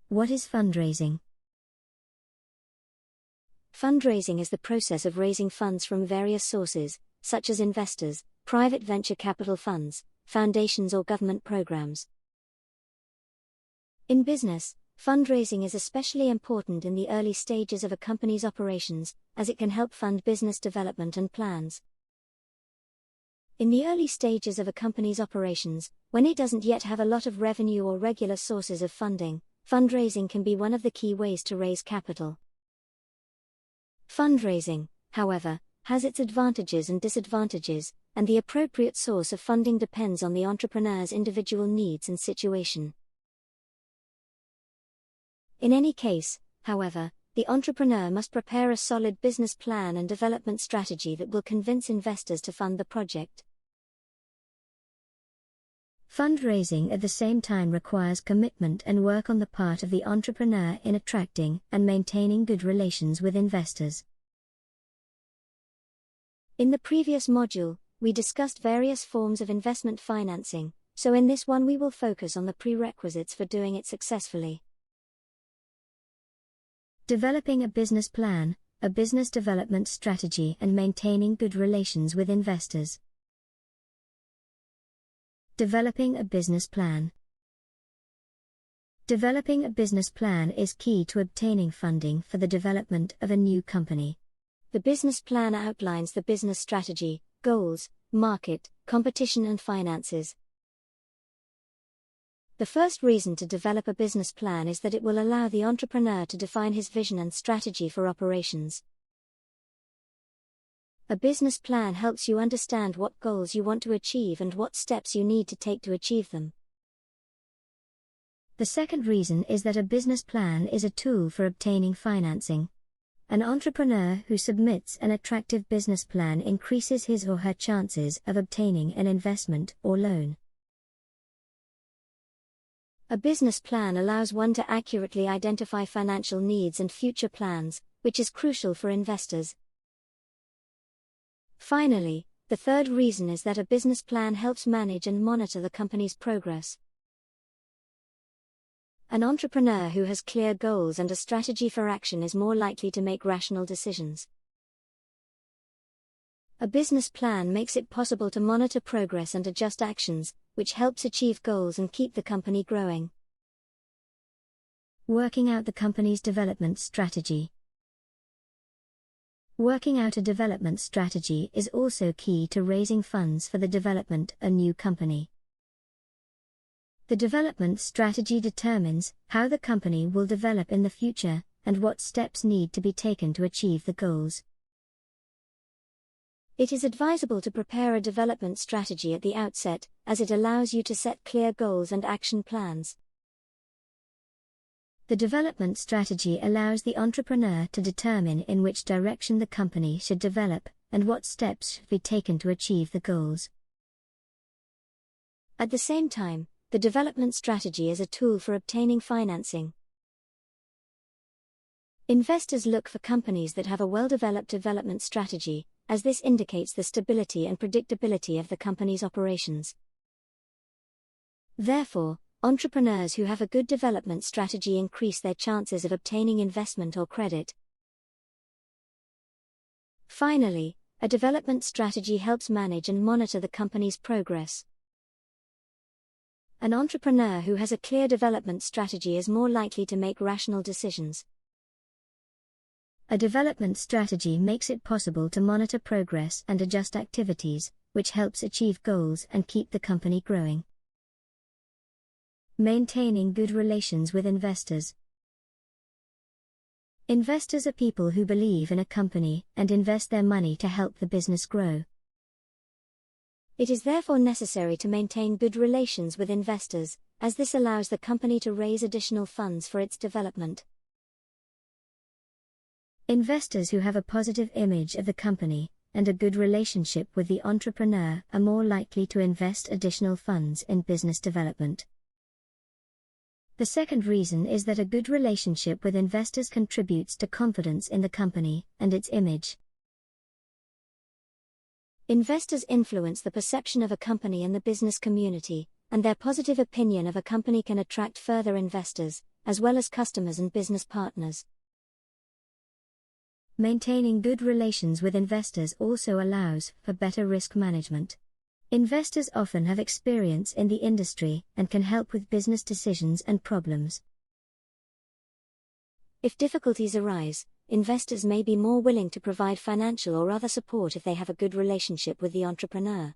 What is fundraising? Fundraising is the process of raising funds from various sources, such as investors, private venture capital funds, foundations or government programs. In business, fundraising is especially important in the early stages of a company's operations, as it can help fund business development and plans. In the early stages of a company's operations, when it doesn't yet have a lot of revenue or regular sources of funding, fundraising can be one of the key ways to raise capital. Fundraising, however, has its advantages and disadvantages, and the appropriate source of funding depends on the entrepreneur's individual needs and situation. In any case, however, the entrepreneur must prepare a solid business plan and development strategy that will convince investors to fund the project. Fundraising at the same time requires commitment and work on the part of the entrepreneur in attracting and maintaining good relations with investors. In the previous module, we discussed various forms of investment financing, so in this one we will focus on the prerequisites for doing it successfully. Developing a business plan, a business development strategy, and maintaining good relations with investors. Developing a business plan. Developing a business plan is key to obtaining funding for the development of a new company. The business plan outlines the business strategy, goals, market, competition, and finances. The first reason to develop a business plan is that it will allow the entrepreneur to define his vision and strategy for operations. A business plan helps you understand what goals you want to achieve and what steps you need to take to achieve them. The second reason is that a business plan is a tool for obtaining financing. An entrepreneur who submits an attractive business plan increases his or her chances of obtaining an investment or loan. A business plan allows one to accurately identify financial needs and future plans, which is crucial for investors. Finally, the third reason is that a business plan helps manage and monitor the company's progress. An entrepreneur who has clear goals and a strategy for action is more likely to make rational decisions. A business plan makes it possible to monitor progress and adjust actions, which helps achieve goals and keep the company growing. Working out the company's development strategy. Working out a development strategy is also key to raising funds for the development of a new company. The development strategy determines how the company will develop in the future, and what steps need to be taken to achieve the goals. It is advisable to prepare a development strategy at the outset, as it allows you to set clear goals and action plans. The development strategy allows the entrepreneur to determine in which direction the company should develop, and what steps should be taken to achieve the goals. At the same time, the development strategy is a tool for obtaining financing. Investors look for companies that have a well-developed development strategy, as this indicates the stability and predictability of the company's operations. Therefore, entrepreneurs who have a good development strategy increase their chances of obtaining investment or credit. Finally, a development strategy helps manage and monitor the company's progress. An entrepreneur who has a clear development strategy is more likely to make rational decisions. A development strategy makes it possible to monitor progress and adjust activities, which helps achieve goals and keep the company growing. Maintaining good relations with investors. Investors are people who believe in a company and invest their money to help the business grow. It is therefore necessary to maintain good relations with investors, as this allows the company to raise additional funds for its development. Investors who have a positive image of the company and a good relationship with the entrepreneur are more likely to invest additional funds in business development. The second reason is that a good relationship with investors contributes to confidence in the company and its image. Investors influence the perception of a company in the business community, and their positive opinion of a company can attract further investors, as well as customers and business partners. Maintaining good relations with investors also allows for better risk management. Investors often have experience in the industry and can help with business decisions and problems. If difficulties arise, investors may be more willing to provide financial or other support if they have a good relationship with the entrepreneur.